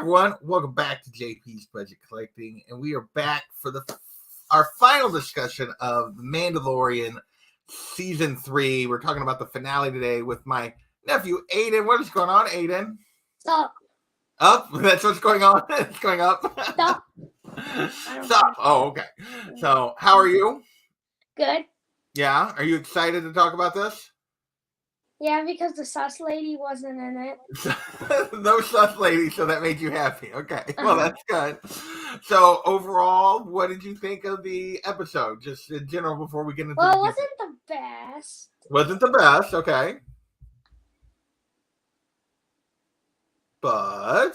everyone, welcome back to JP's Budget Collecting, and we are back for our final discussion of The Mandalorian Season 3. We're talking about the finale today with my nephew, Aiden. What is going on, Aiden? Stop. Up? That's what's going on? It's going up? Stop. Stop. Oh, okay. So, how are you? Good. Yeah? Are you excited to talk about this? Yeah, because the sus lady wasn't in it. No sus lady, so that made you happy. Okay, well, that's good. So, overall, what did you think of the episode? Just in general, before we get into Well, it wasn't the best. Wasn't the best, okay. But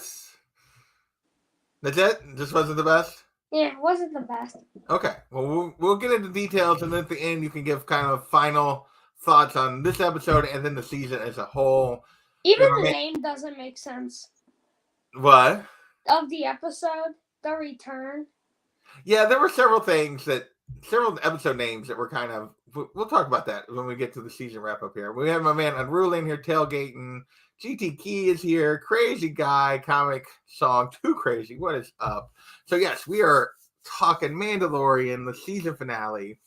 that's it? Just wasn't the best? Yeah, it wasn't the best. Okay, well, we'll get into details, and then at the end, you can give kind of final thoughts on this episode and then the season as a whole. Even the name doesn't make sense. What? Of the episode, The Return. Yeah, there were several episode names that were kind of, we'll talk about that when we get to the season wrap up here. We have my man Unruly in here tailgating. GT Key is here. Crazy guy, comic song, too crazy. What is up? So yes, we are talking Mandalorian, the season finale.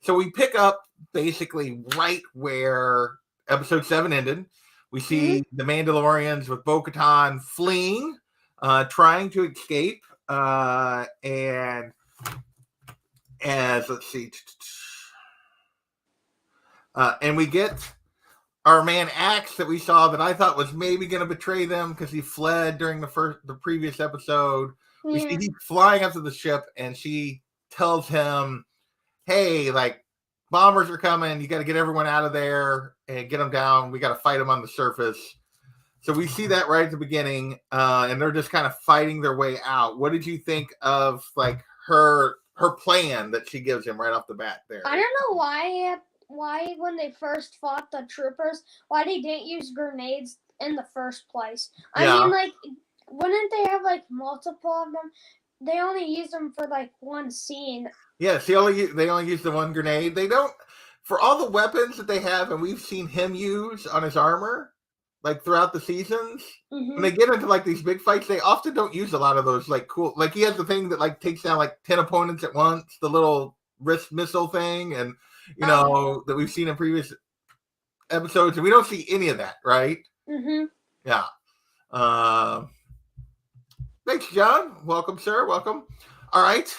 So we pick up basically right where episode 7 ended. We see the Mandalorians with Bo-Katan fleeing, trying to escape, and as let's see, and we get our man Axe that we saw that I thought was maybe going to betray them because he fled during the previous episode. Yeah. We see he's flying up to the ship, and she tells him, hey, like, bombers are coming. You got to get everyone out of there and get them down. We got to fight them on the surface. So we see that right at the beginning, and they're just kind of fighting their way out. What did you think of, like, her plan that she gives him right off the bat there? I don't know why when they first fought the troopers, why they didn't use grenades in the first place. I mean, like, wouldn't they have, like, multiple of them? They only use them for, like, one scene. Yes, they only use the one grenade. They don't, for all the weapons that they have, and we've seen him use on his armor, like throughout the seasons. When they get into like these big fights, they often don't use a lot of those like cool. Like he has the thing that like takes down like 10 opponents at once, the little wrist missile thing, and that we've seen in previous episodes, and we don't see any of that, right? Yeah. Thanks, John. Welcome, sir. Welcome. All right.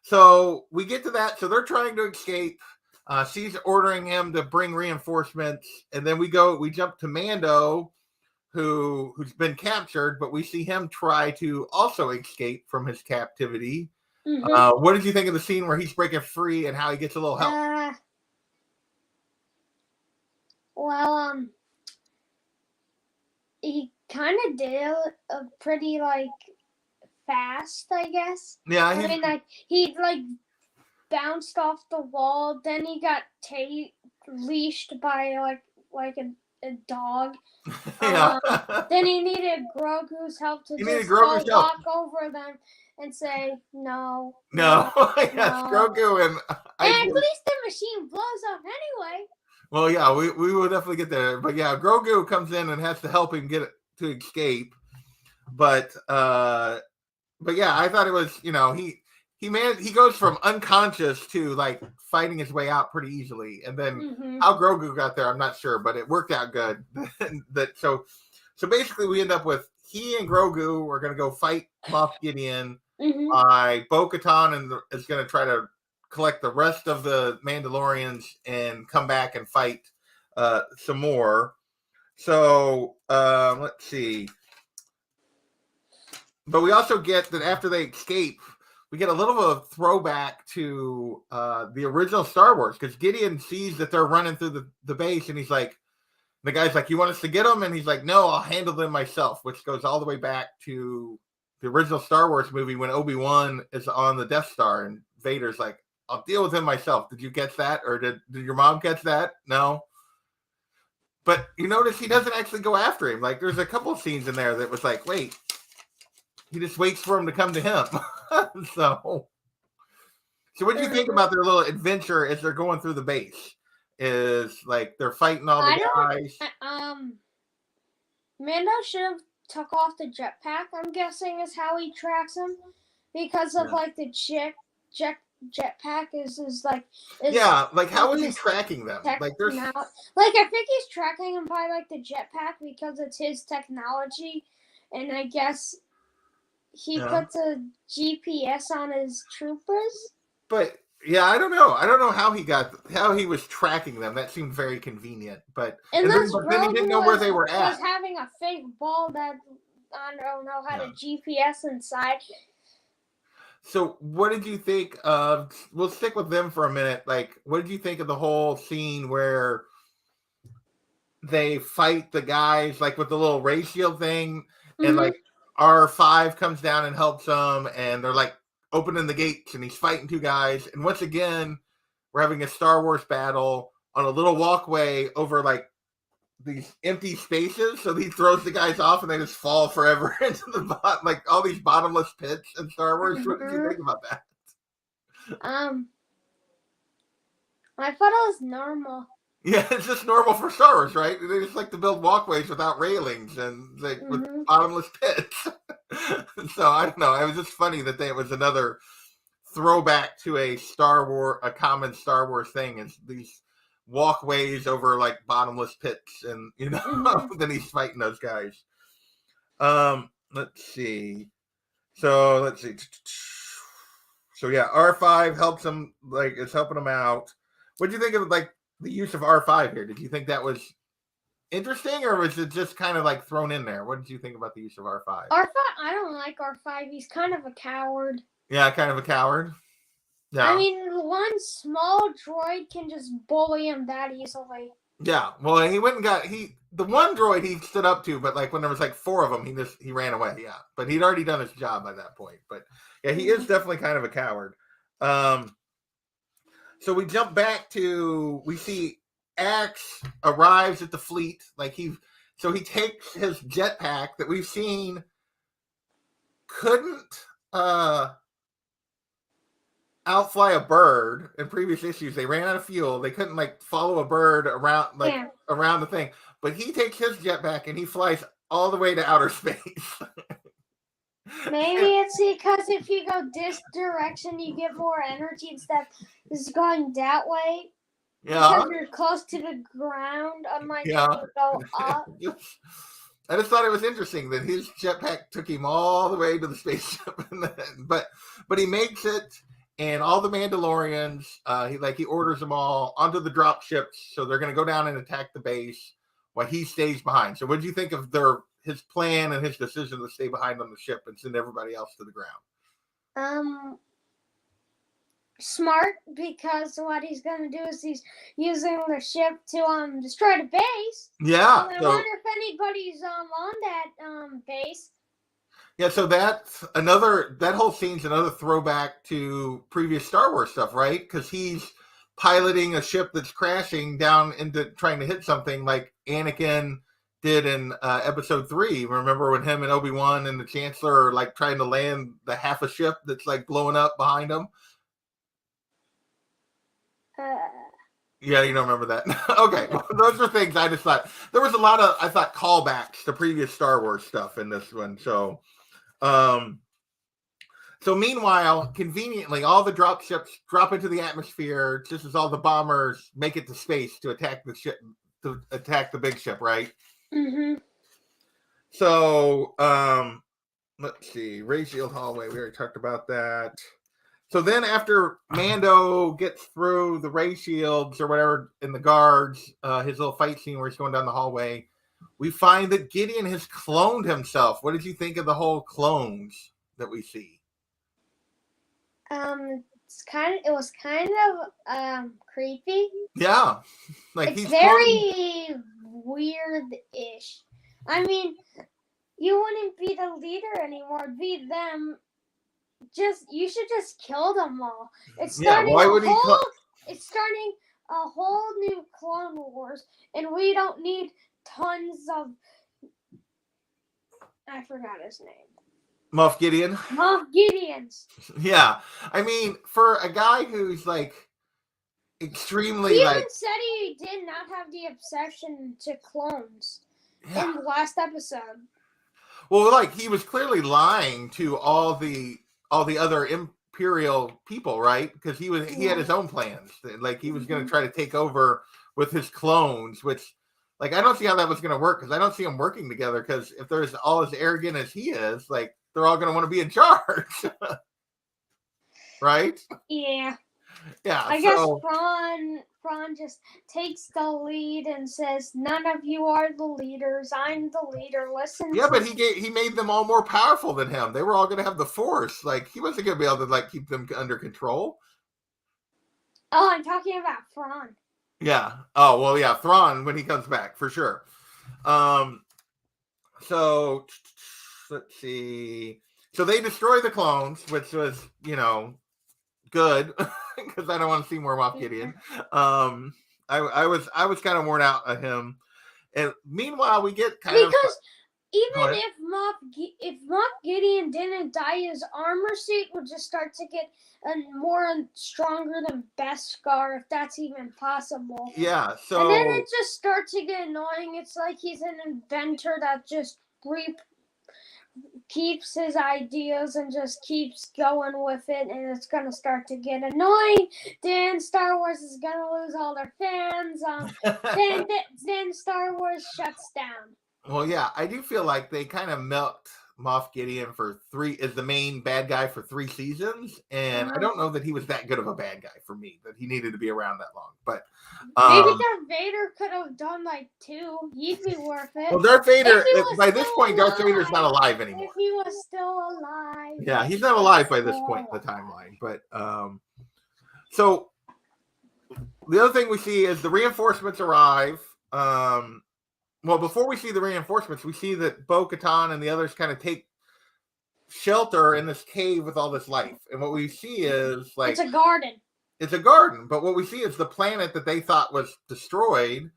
So we get to that. So they're trying to escape. She's ordering him to bring reinforcements. And then we jump to Mando, who's been captured, but we see him try to also escape from his captivity. What did you think of the scene where he's breaking free and how he gets a little help? He kind of did a pretty, like, fast, I guess. Yeah, I mean, like, he like bounced off the wall, then he got leashed by like a dog. Then he needed Grogu's help to walk over them and say no. Yes, Grogu and at least the machine blows up anyway. Well, yeah, we will definitely get there. But yeah, Grogu comes in and has to help him get it to escape. But yeah, I thought it was, he goes from unconscious to like fighting his way out pretty easily. And then how Grogu got there, I'm not sure, but it worked out good. So basically we end up with he and Grogu are going to go fight Moff Gideon. Bo-Katan is going to try to collect the rest of the Mandalorians and come back and fight some more. So let's see. But we also get that after they escape, we get a little of a throwback to the original Star Wars, because Gideon sees that they're running through the base, and he's like, the guy's like, you want us to get them? And he's like, no, I'll handle them myself, which goes all the way back to the original Star Wars movie when Obi-Wan is on the Death Star, and Vader's like, I'll deal with him myself. Did you catch that? Or did your mom catch that? No. But you notice he doesn't actually go after him. Like, there's a couple of scenes in there that was like, wait, he just waits for him to come to him. So what do you think about their little adventure as they're going through the base? Is like they're fighting all the guys. Mando should have took off the jetpack, I'm guessing is how he tracks him. Because of like the jetpack is like how is he tracking them? Like there's like I think he's tracking them by like the jetpack because it's his technology, and I guess he puts a GPS on his troopers. But yeah, I don't know how he was tracking them. That seemed very convenient. But then he didn't know where they were at. Was having a fake ball that I don't know how to GPS inside. So what did you think of, we'll stick with them for a minute, like what did you think of the whole scene where they fight the guys like with the little ray shield thing and like R5 comes down and helps them and they're like opening the gates and he's fighting two guys and once again we're having a Star Wars battle on a little walkway over like these empty spaces, so he throws the guys off and they just fall forever into the bottom, like all these bottomless pits in Star Wars. What did you think about that? I thought it was normal. Yeah, it's just normal for Star Wars, right? They just like to build walkways without railings and like with bottomless pits. So I don't know. It was just funny that it was another throwback to a common Star Wars thing. Is these walkways over like bottomless pits and then he's fighting those guys. Let's see. So yeah, R5 helps him, like it's helping him out. What do you think of like the use of R5 here? Did you think that was interesting or was it just kind of like thrown in there? What did you think about the use of R5? R5, I don't like R5. He's kind of a coward. Yeah, kind of a coward. Yeah. I mean, one small droid can just bully him that easily. Yeah. Well, he went and the one droid he stood up to, but like when there was like four of them, he ran away. Yeah. But he'd already done his job by that point. But yeah, he is definitely kind of a coward. So we jump back we see Axe arrives at the fleet. Like he takes his jetpack that we've seen couldn't outfly a bird in previous issues. They ran out of fuel. They couldn't like follow a bird around around the thing. But he takes his jetpack and he flies all the way to outer space. Maybe it's because if you go this direction, you get more energy instead of going that way. Yeah. Because you're close to the ground, unlike if you go up. I just thought it was interesting that his jetpack took him all the way to the spaceship, but he makes it, and all the Mandalorians, he orders them all onto the drop ships, so they're going to go down and attack the base while he stays behind. So, what did you think of his plan and his decision to stay behind on the ship and send everybody else to the ground? Smart, because what he's going to do is he's using the ship to destroy the base. Yeah. I wonder if anybody's on that base. Yeah, so that whole scene's another throwback to previous Star Wars stuff, right? Because he's piloting a ship that's crashing down into trying to hit something like Anakin did in episode 3. Remember when him and Obi-Wan and the Chancellor are like trying to land the half a ship that's like blowing up behind them? Yeah, you don't remember that. Okay, well, those are things I just thought. There was a lot of, callbacks to previous Star Wars stuff in this one. So meanwhile, conveniently, all the drop ships drop into the atmosphere just as all the bombers make it to space to attack the ship, to attack the big ship, right? Mm-hmm. So, let's see. Ray Shield Hallway, we already talked about that. So then after Mando gets through the ray shields or whatever in the guards, his little fight scene where he's going down the hallway, we find that Gideon has cloned himself. What did you think of the whole clones that we see? It was kind of creepy. Yeah. Like it's very weird-ish. I mean, you wouldn't be the leader anymore, it'd be them. You should just kill them all. It's starting it's starting a whole new Clone Wars, and we don't need tons of. I forgot his name. Moff Gideon. Moff Gideons. Yeah, I mean, for a guy who's like extremely he even said he did not have the obsession to clones in the last episode. Well, like he was clearly lying to all the other Imperial people, right? Because he had his own plans. Like he was going to try to take over with his clones, which like I don't see how that was going to work because I don't see them working together. Because if there's all as arrogant as he is, like they're all going to want to be in charge, right? Yeah. Yeah. I guess Thrawn just takes the lead and says, "None of you are the leaders. I'm the leader. Listen." Yeah, but he made them all more powerful than him. They were all going to have the Force. Like he wasn't going to be able to like keep them under control. Oh, I'm talking about Thrawn. Yeah. Oh well, yeah. Thrawn when he comes back for sure. So let's see. So they destroy the clones, which was good because I don't want to see more Moff Gideon. I was kind of worn out of him, and meanwhile we get because even if Moff Gideon didn't die, his armor suit would just start to get more stronger than Beskar, if that's even possible. Yeah. So and then it just starts to get annoying. It's like he's an inventor that just keeps his ideas and just keeps going with it, and it's gonna start to get annoying. Then Star Wars is gonna lose all their fans. Then Star Wars shuts down. Well, yeah, I do feel like they kind of milked Moff Gideon as the main bad guy for 3 seasons, and I don't know that he was that good of a bad guy for me that he needed to be around that long. But maybe Darth Vader could have done like 2. He'd be worth it. Well, Darth Vader by this point, Darth Vader's not alive anymore. If he was still alive. Yeah, he's not alive by this point in the timeline. But so the other thing we see is the reinforcements arrive. Well, before we see the reinforcements, we see that Bo-Katan and the others kind of take shelter in this cave with all this life. And what we see is like it's a garden. It's a garden, but what we see is the planet that they thought was destroyed,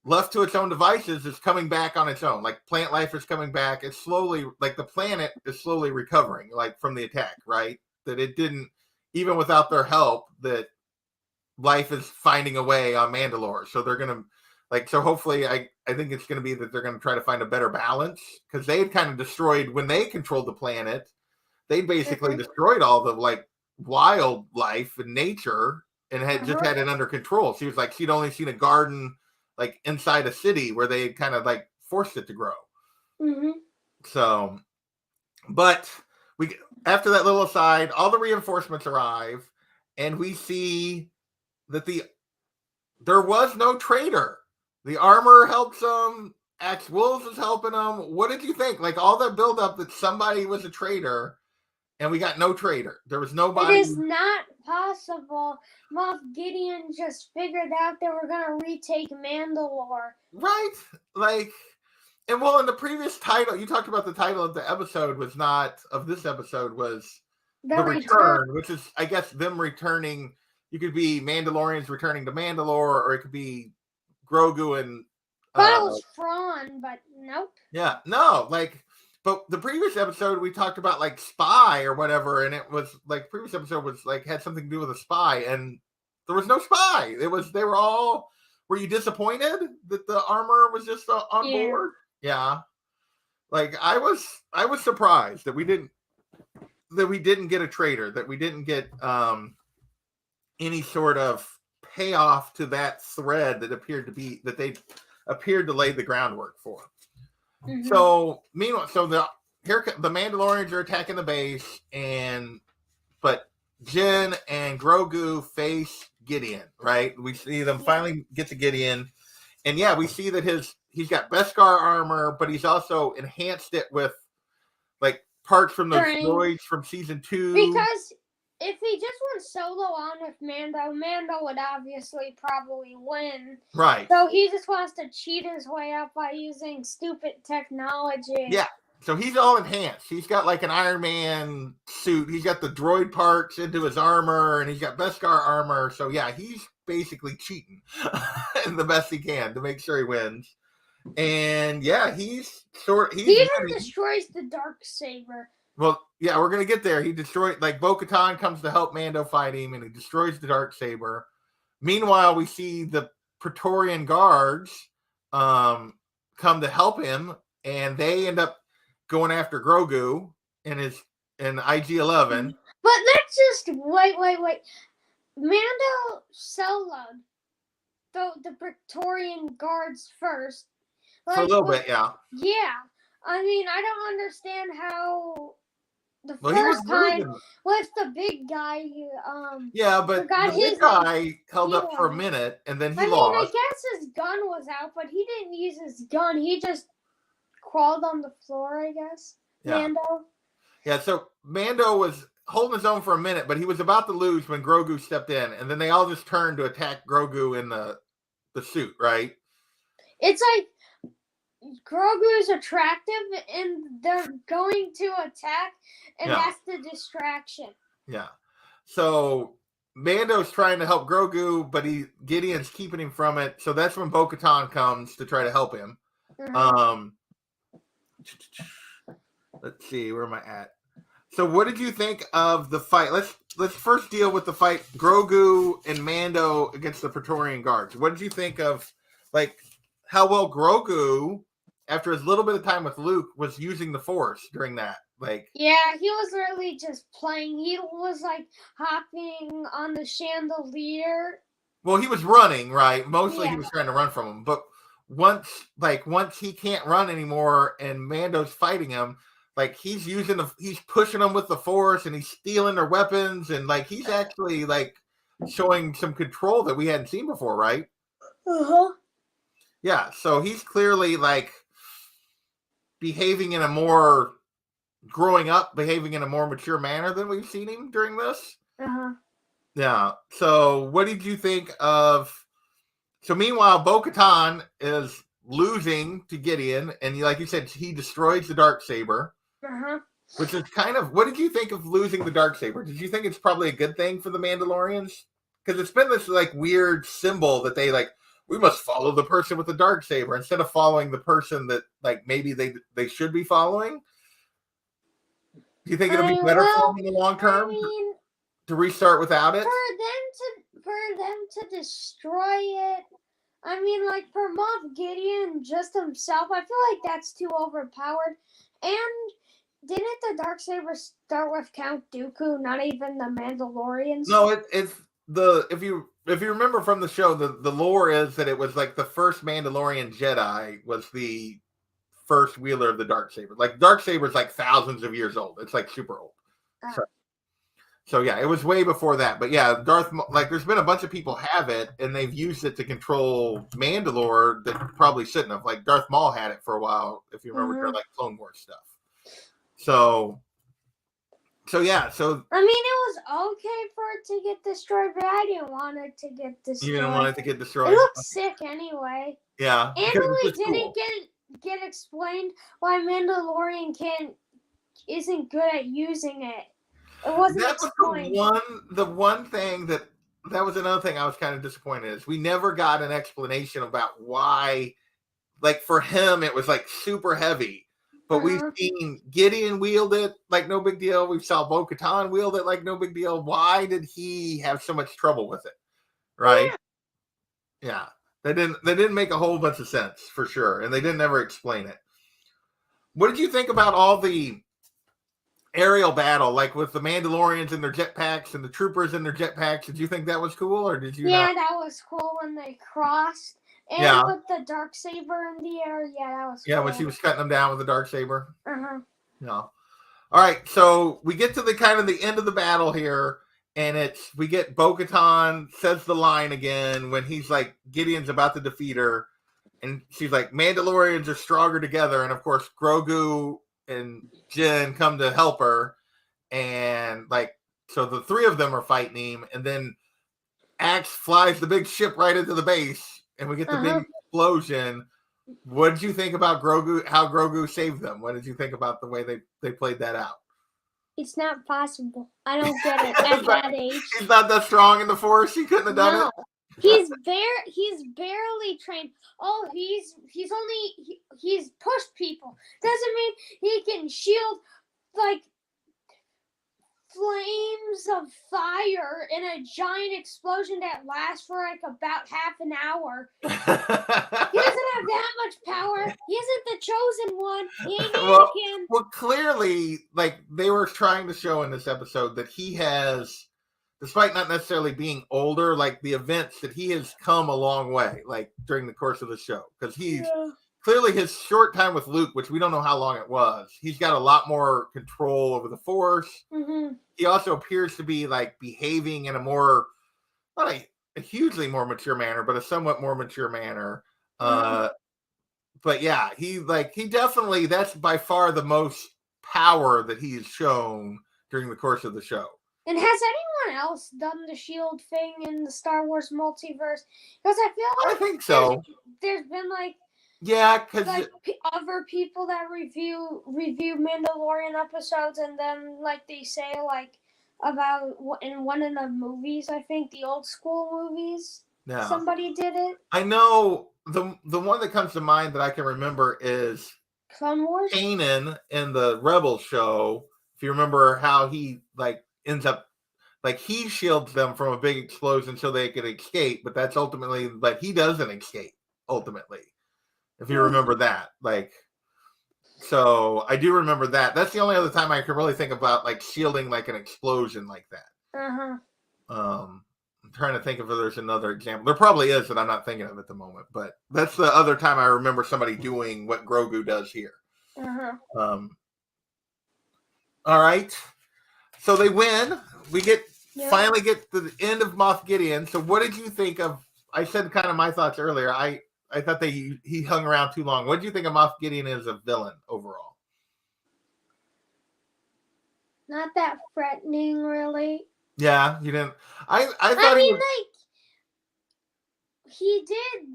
left to its own devices, is coming back on its own. Like plant life is coming back. It's slowly, like the planet is slowly recovering, like from the attack, right? That it didn't, even without their help, that life is finding a way on Mandalore. So they're going to, so hopefully I think it's going to be that they're going to try to find a better balance, because they had kind of destroyed, when they controlled the planet, they basically destroyed all the like wildlife and nature and had just had it under control. She was like, she'd only seen a garden like inside a city where they had kind of like forced it to grow. So, but after that little aside, all the reinforcements arrive, and we see that there was no traitor. The armor helps them. Axe Wolves is helping them. What did you think? Like all that build up that somebody was a traitor, and we got no traitor. There was nobody. It is not possible. Moff Gideon just figured out they were going to retake Mandalore. Right. Like, and well, in the previous title, you talked about the title of the episode was not, of this episode was The Return, which is, I guess, them returning. You could be Mandalorians returning to Mandalore, or it could be Grogu and thought it was Thrawn, but nope. Yeah, no, like, but the previous episode we talked about like spy or whatever, and it was like previous episode was like had something to do with a spy, and there was no spy. They were all. Were you disappointed that the armor was just on board? Yeah, like I was surprised that we didn't get a traitor, that we didn't get any sort of payoff to that thread that they appeared to lay the groundwork for. So meanwhile, the Mandalorians are attacking the base, but Jyn and Grogu face Gideon, right? We see them finally get to Gideon, and yeah, we see that he's got Beskar armor, but he's also enhanced it with like parts from the droids from season 2. Because if he just went solo on with Mando would obviously probably win. Right. So he just wants to cheat his way up by using stupid technology. Yeah. So he's all enhanced. He's got like an Iron Man suit. He's got the droid parts into his armor, and he's got Beskar armor. So yeah, he's basically cheating the best he can to make sure he wins. And yeah, he even destroys the Darksaber. Well, yeah, we're gonna get there. He destroyed, like, Bo-Katan comes to help Mando fight him, and he destroys the Darksaber. Meanwhile, we see the Praetorian guards come to help him, and they end up going after Grogu in IG-11. But let's just wait. Mando soloed the Praetorian guards first. For a little bit, yeah. Yeah. I mean, I don't understand how the Well, first time with the big guy. Yeah, but the big guy held up for a minute, and then he lost. I guess his gun was out, but he didn't use his gun. He just crawled on the floor, I guess. Yeah. Mando. Yeah, so Mando was holding his own for a minute, but he was about to lose when Grogu stepped in, and then they all just turned to attack Grogu in the suit, right? It's like Grogu is attractive, and they're going to attack, and that's the distraction. Yeah. So Mando's trying to help Grogu, but Gideon's keeping him from it. So that's when Bo-Katan comes to try to help him. Mm-hmm. Let's see, where am I at? So what did you think of the fight? Let's first deal with the fight, Grogu and Mando against the Praetorian Guards. What did you think of, like, how well Grogu, after his little bit of time with Luke, was using the Force during that? Like, yeah, he was really just playing. He was like hopping on the chandelier. Well, he was running, right? Mostly he was trying to run from him. But once he can't run anymore and Mando's fighting him, like, he's pushing them with the Force, and he's stealing their weapons, and like he's actually like showing some control that we hadn't seen before, right? Uh-huh. Yeah, so he's clearly like behaving in a more mature manner than we've seen him during this. Uh-huh. Yeah. So what did you think of? So meanwhile, Bo-Katan is losing to Gideon, and like you said, he destroys the Darksaber. Uh-huh. Which is kind of, what did you think of losing the Darksaber? Did you think it's probably a good thing for the Mandalorians? Because it's been this like weird symbol that they like, we must follow the person with the Darksaber instead of following the person that like maybe they should be following. Do you think it'll be better for them in the long term to restart without it? For them to destroy it. I mean, like, for Moff Gideon just himself, I feel like that's too overpowered. And didn't the Darksaber start with Count Dooku, not even the Mandalorians? No, it's if you remember from the show, the lore is that it was like the first Mandalorian Jedi was the first wielder of the Darksaber. Like, Darksaber's like thousands of years old. It's like super old. So yeah, it was way before that. But yeah, there's been a bunch of people have it, and they've used it to control Mandalore that probably shouldn't have. Like, Darth Maul had it for a while, if you remember, like Clone Wars stuff. So yeah, I mean, it was okay for it to get destroyed, but I didn't want it to get destroyed. You didn't want it to get destroyed? It looks sick anyway. Yeah. And we didn't get explained why Mandalorian isn't good at using it. It wasn't explained. The one thing that was another thing I was kind of disappointed is we never got an explanation about why, like, for him it was like super heavy. But we've seen Gideon wield it like no big deal. We saw Bo-Katan wield it like no big deal. Why did he have so much trouble with it? Right? Yeah. They didn't make a whole bunch of sense for sure. And they didn't ever explain it. What did you think about all the aerial battle, like with the Mandalorians in their jetpacks and the troopers in their jetpacks? Did you think that was cool, or did you not? That was cool when they crossed. And with the Darksaber in the air, that was cool. Yeah, when she was cutting them down with the Darksaber. Uh-huh. Yeah. All right, so we get to the kind of the end of the battle here, and we get Bo-Katan says the line again when he's like, Gideon's about to defeat her, and she's like, Mandalorians are stronger together, and of course Grogu and Jin come to help her, and like, so the three of them are fighting him, and then Axe flies the big ship right into the base, and we get the big explosion. What did you think about Grogu? How Grogu saved them? What did you think about the way they played that out? It's not possible. I don't get it at that age. He's not that strong in the Force. He couldn't have done it. He's barely trained. Oh, he's pushed people. Doesn't mean he can shield like flames of fire in a giant explosion that lasts for like about half an hour. He doesn't have that much power. He isn't the chosen one. He ain't Anakin. Well, clearly, like they were trying to show in this episode that he has, despite not necessarily being older, like the events that he has come a long way, like during the course of the show, because he's clearly his short time with Luke, which we don't know how long it was. He's got a lot more control over the Force. Mm-hmm. He also appears to be like behaving in a more, not a hugely more mature manner, but a somewhat more mature manner. But yeah, he definitely, that's by far the most power that he has shown during the course of the show. And has anyone else done the shield thing in the Star Wars multiverse? Because I feel like I think so. There's been because like other people that review Mandalorian episodes, and then like they say like about in one of the movies, I think the old school movies, somebody did it. I know the one that comes to mind that I can remember is Clone Wars. Kanan in the Rebel show. If you remember how he like ends up, like he shields them from a big explosion so they could escape, but that's ultimately like he doesn't escape ultimately. If you remember that, like, so I do remember that. That's the only other time I can really think about like shielding like an explosion like that. I'm trying to think if there's another example. There probably is that I'm not thinking of at the moment, but that's the other time I remember somebody doing what Grogu does here. All right. So they win. We finally get to the end of Moff Gideon. So what did you think of? I said kind of my thoughts earlier. I thought he hung around too long. What do you think of Moff Gideon as a villain overall? Not that threatening, really. Yeah, you didn't. I thought I mean, he did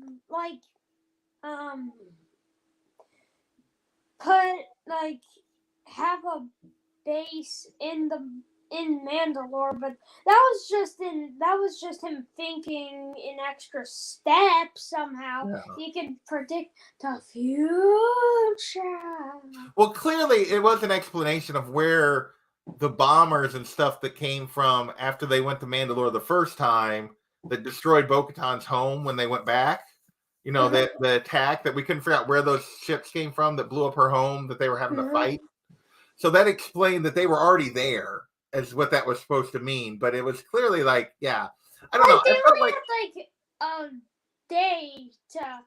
have a base in Mandalore, but that was just him thinking in extra steps somehow. Yeah. He could predict the future. Well, clearly it was an explanation of where the bombers and stuff that came from after they went to Mandalore the first time that destroyed Bo-Katan's home when they went back. You know, the attack that we couldn't figure out where those ships came from that blew up her home that they were having to fight. So that explained that they were already there as what that was supposed to mean. But it was clearly like, yeah, I don't know. They only had a day to,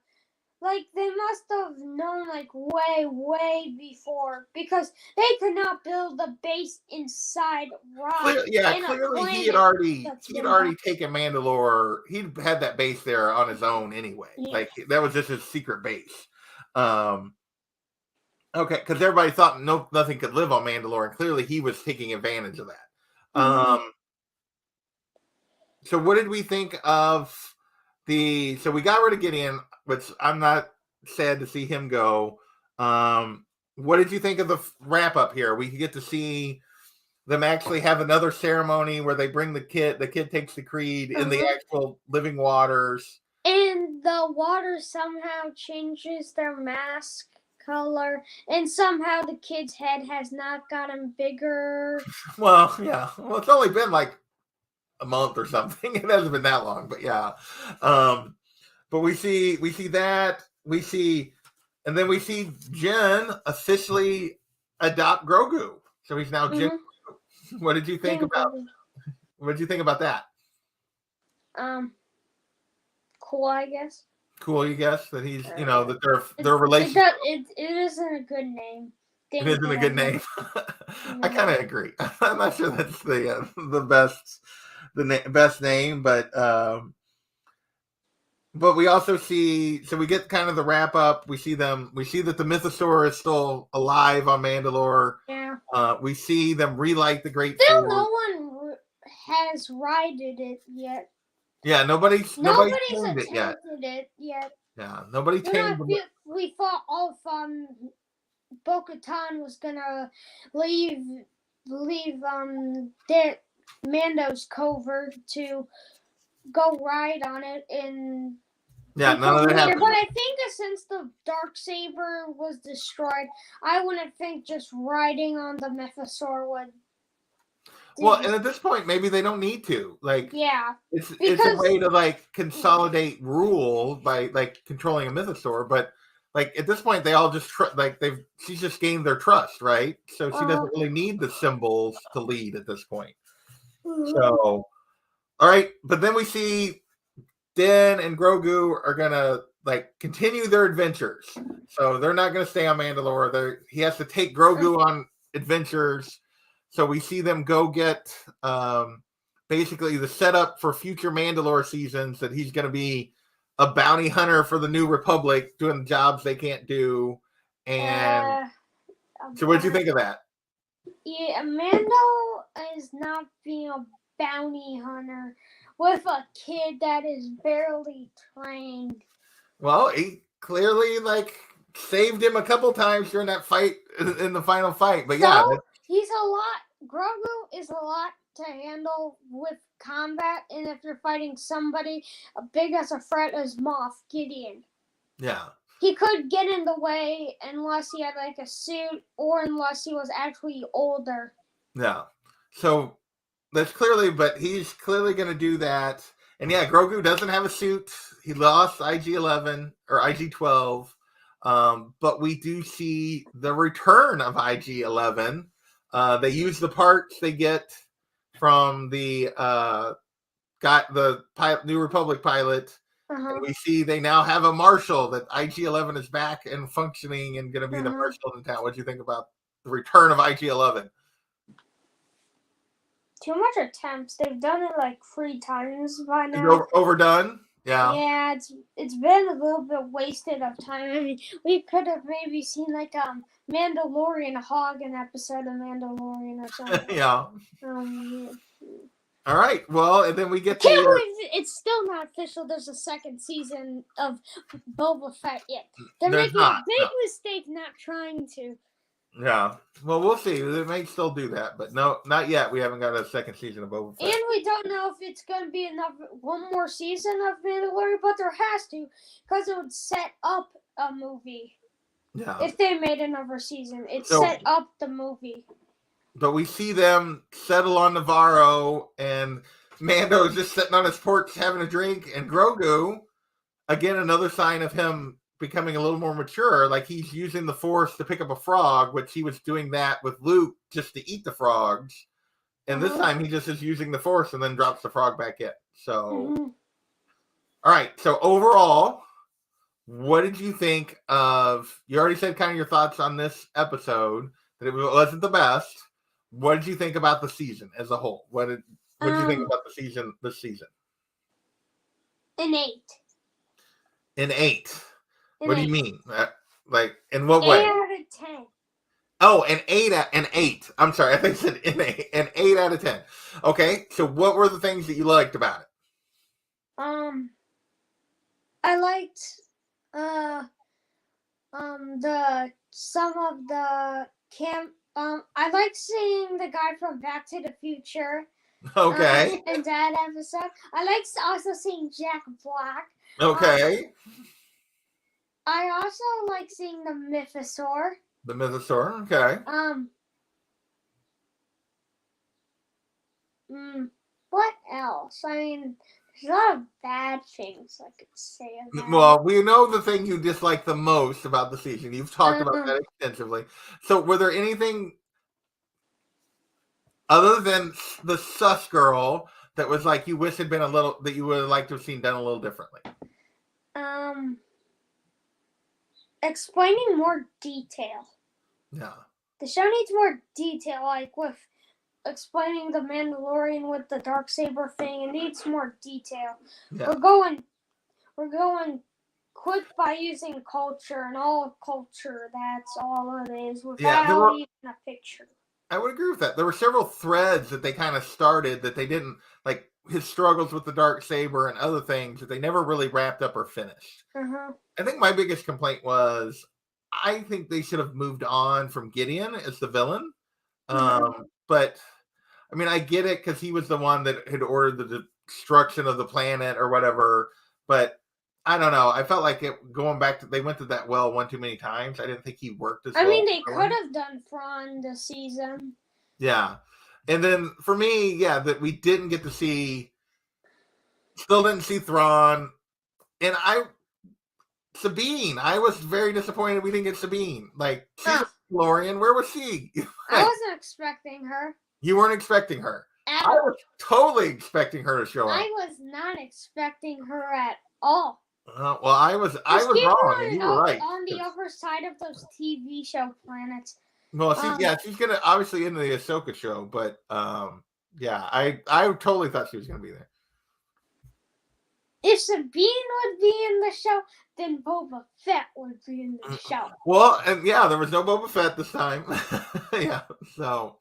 they must have known way before, because they could not build a base inside rock. Clearly he had already taken Mandalore. He had that base there on his own anyway. Yeah. That was just his secret base. Okay, because everybody thought nothing could live on Mandalore, and clearly he was taking advantage of that. So what did we think of so we got rid of Gideon, which I'm not sad to see him go. What did you think of the wrap up here? We get to see them actually have another ceremony where they bring the kid takes the creed in the actual living waters. And the water somehow changes their mask color, and somehow the kid's head has not gotten bigger. Well, yeah. Well, it's only been like a month or something. It hasn't been that long, but yeah. But we see that. And then we see Jen officially adopt Grogu. So he's now Jen. What did you think about that? Cool, I guess. Cool, you guess that he's, that their relationship. It isn't a good name. It isn't a good name. I kind of agree. I'm not sure that's the best name, but we also see. So we get kind of the wrap up. We see that the Mythosaur is still alive on Mandalore. Yeah. We see them relight the Great. Still, no one has righted it yet. Yeah, nobody's attempted it yet. Yeah, nobody tamed it. We thought Bo-Katan was gonna leave Mando's covert to go ride on it and none of that happened. But I think that since the Darksaber was destroyed, I wouldn't think just riding on the Mythosaur would. Well, and at this point, maybe they don't need to. It's a way to consolidate rule by controlling a Mythosaur. But like at this point they all just she's just gained their trust, right? So she doesn't really need the symbols to lead at this point. So, all right, but then we see Din and Grogu are gonna like continue their adventures. So they're not gonna stay on Mandalore. He has to take Grogu on adventures. So we see them go get basically the setup for future Mandalore seasons, that he's gonna be a bounty hunter for the New Republic, doing jobs they can't do. And so what did you think of that? Yeah, Mando is not being a bounty hunter with a kid that is barely trained. Well, he clearly like saved him a couple times during that fight in the final fight. But yeah, Grogu is a lot to handle with combat, and if you're fighting somebody big as a threat as Moff Gideon. Yeah. He could get in the way unless he had like a suit, or unless he was actually older. Yeah. So that's but he's clearly going to do that. And yeah, Grogu doesn't have a suit. He lost IG-11 or IG-12. But we do see the return of IG-11. They use the parts they get from the New Republic pilot. And we see they now have a marshal, that IG-11 is back and functioning and going to be the marshal in town. What do you think about the return of IG-11? Too much attempts. They've done it like 3 times by now. Overdone? Yeah. Yeah, it's been a little bit wasted of time. I mean, we could have maybe seen like Mandalorian hog an episode of Mandalorian or something. Yeah. Yeah. All right. Well, and then we get Can't believe it's still not official. There's a second season of Boba Fett yet. They're making a big mistake not trying to. Yeah. Well, we'll see. They may still do that, but no, not yet. We haven't got a second season of Boba Fett. And we don't know if it's going to be one more season of Mandalorian, but there has to, because it would set up a movie. Yeah. If they made another season, set up the movie. But we see them settle on Navarro, and Mando's just sitting on his porch having a drink, and Grogu, again, another sign of him becoming a little more mature, like he's using the Force to pick up a frog, which he was doing that with Luke just to eat the frogs. And this time he just is using the Force and then drops the frog back in. So, all right. So overall, what did you think of, you already said kind of your thoughts on this episode, that it wasn't the best. What did you think about the season as a whole? What did you think about the season this season? An 8. An 8. What do you mean? Like, in what way? 8 out of 10. Oh, an 8. I'm sorry, I think you said an 8 out of 10. Okay, so what were the things that you liked about it? I liked some of the camp. I liked seeing the guy from Back to the Future. Okay. In that episode, I liked also seeing Jack Black. Okay. I also like seeing the Mythosaur. The Mythosaur, okay. What else? I mean, there's a lot of bad things I could say about Well, we know the thing you dislike the most about the season. You've talked about that extensively. So, were there anything other than the sus girl that was like you wish had been that you would have liked to have seen done a little differently? Explaining more detail. Yeah. The show needs more detail, like with explaining the Mandalorian with the Darksaber thing. It needs more detail. Yeah. We're going quick by using culture, and all culture, that's all it is, without even a picture. I would agree with that. There were several threads that they kind of started that they didn't, like his struggles with the Darksaber and other things that they never really wrapped up or finished. I think my biggest complaint was I think they should have moved on from Gideon as the villain. But I mean, I get it because he was the one that had ordered the destruction of the planet or whatever. But I don't know. I felt like going back to, they went to that well one too many times. I didn't think he worked as well. I mean, they could have done Thrawn this season. Yeah. And then for me, that we didn't get to see, still didn't see Thrawn. And Sabine. I was very disappointed we didn't get Sabine. Like, she's Huh. a Mandalorian. Where was she? I wasn't expecting her. You weren't expecting her. At I all. was totally expecting her to show up. I was not expecting her at all. Well, I was wrong, and you were right. On the other side of those TV show planets. Well, she's gonna obviously into the Ahsoka show, but yeah, I totally thought she was gonna be there. If Sabine would be in the show, then Boba Fett would be in the show. Well, and yeah, there was no Boba Fett this time. Yeah, so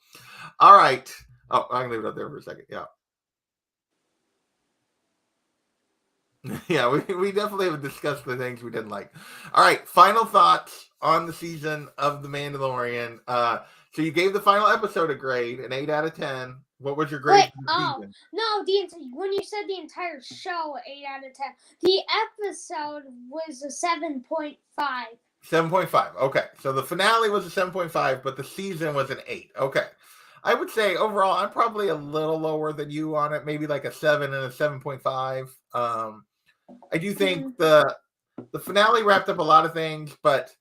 all right. Oh, I can leave it up there for a second. Yeah. Yeah, we definitely have discussed the things we didn't like. All right, final thoughts on the season of The Mandalorian. So you gave the final episode a grade, an 8 out of 10. What was your grade for the season? No, when you said the entire show, 8 out of 10. The episode was a 7.5. 7.5. Okay, so the finale was a 7.5, but the season was an 8. Okay. I would say overall, I'm probably a little lower than you on it, maybe like a 7 and a 7.5. I do think the finale wrapped up a lot of things, but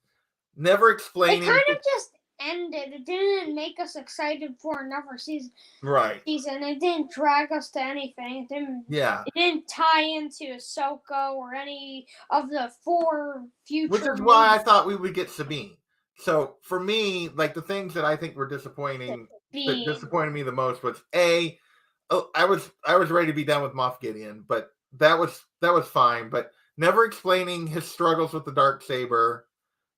never explaining. It kind of just ended. It didn't make us excited for another season. Right. It didn't drag us to anything. It didn't tie into Ahsoka or any of the 4 future. Which is why I thought we would get Sabine. So for me, like the things that I think were disappointing, that disappointed me the most was I was ready to be done with Moff Gideon, but that was fine. But never explaining his struggles with the Darksaber,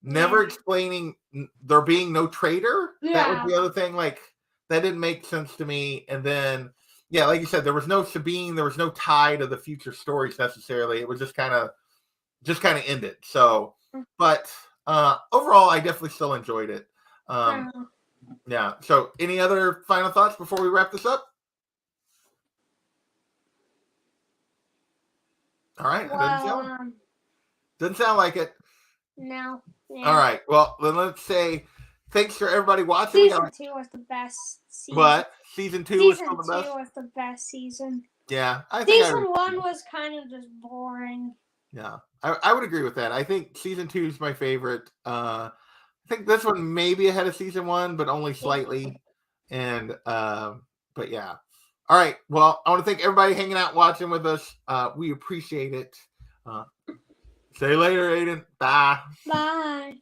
never explaining there being no traitor. Yeah. That was the other thing. Like that didn't make sense to me. And then, yeah, like you said, there was no Sabine, there was no tie to the future stories necessarily. It was just kind of ended. So, but overall, I definitely still enjoyed it. Yeah. So, any other final thoughts before we wrap this up? All right. Well, doesn't sound like it. No. Yeah. All right. Well, then let's say thanks for everybody watching. Season 2 was the best season. What? Season 2 was still the best? Season 2 was the best season. Yeah. I think Season 1 was kind of just boring. Yeah. I would agree with that. I think Season 2 is my favorite. I think this one maybe ahead of Season 1, but only slightly. And, but yeah. All right. Well, I want to thank everybody hanging out, watching with us. We appreciate it. See you later, Aiden. Bye. Bye.